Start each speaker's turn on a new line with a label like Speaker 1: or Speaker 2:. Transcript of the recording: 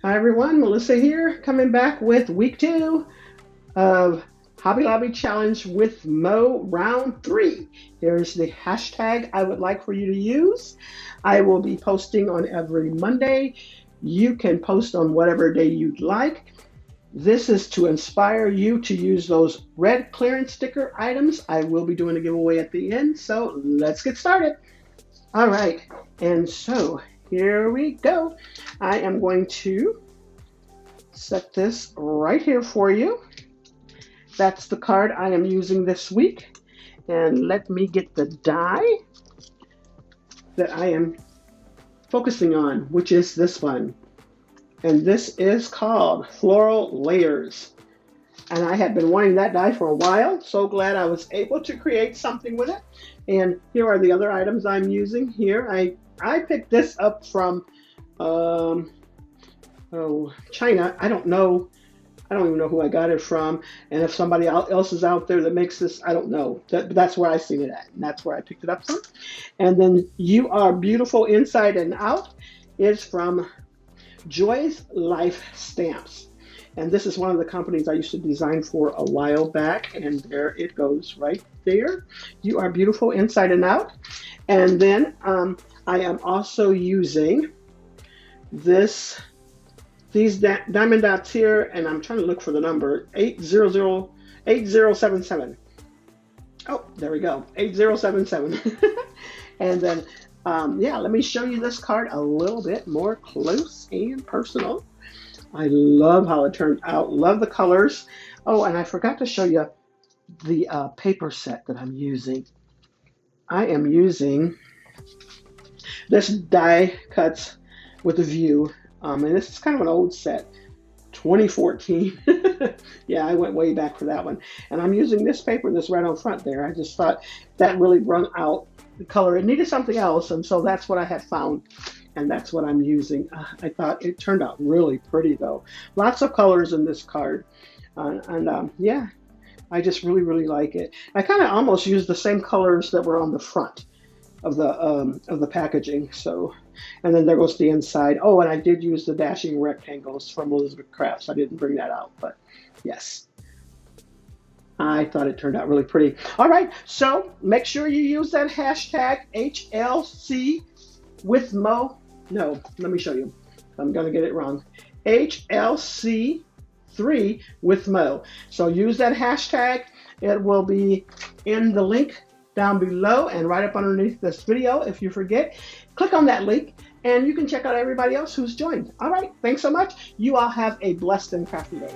Speaker 1: Hi everyone, Melissa here, coming back with week 2 of Hobby Lobby Challenge with Mo round 3. Here's the hashtag I would like for you to use. I will be posting on every Monday. You can post on whatever day you'd like. This is to inspire you to use those red clearance sticker items. I will be doing a giveaway at the end, so let's get started. All right, and so here we go. I am going to set this right here for you. That's the card I am using this week. And let me get the die that I am focusing on, which is this one. And this is called Floral Layers. And I had been wanting that die for a while. So glad I was able to create something with it. And here are the other items I'm using here. I picked this up from China. I don't even know who I got it from. And if somebody else is out there that makes this, I don't know. That's where I seen it at. And that's where I picked it up from. And then You Are Beautiful Inside and Out is from Joy's Life Stamps. And this is one of the companies I used to design for a while back. And there it goes right there. You Are Beautiful Inside and Out. And then I am also using these diamond dots here. And I'm trying to look for the number. 8077. Oh, there we go. 8077. And then, let me show you this card a little bit more close and personal. I love how it turned out. Love the colors. Oh, and I forgot to show you the paper set that I'm using. I am using this die cuts with a view. And this is kind of an old set, 2014. Yeah, I went way back for that one. And I'm using this paper that's right on front there. I just thought that really brought out the color. It needed something else, and so that's what I had found. And that's what I'm using. I thought it turned out really pretty though. Lots of colors in this card. Yeah, I just really like it. I kind of almost used the same colors that were on the front of the packaging. So, and then there goes the inside. Oh, and I did use the dashing rectangles from Elizabeth Crafts. I didn't bring that out, but yes. I thought it turned out really pretty. All right, so make sure you use that hashtag HLC with Mo. No, let me show you. I'm going to get it wrong. HLC3 with Mo. So use that hashtag. It will be in the link down below and right up underneath this video. If you forget, click on that link and you can check out everybody else who's joined. All right, thanks so much. You all have a blessed and crafty day.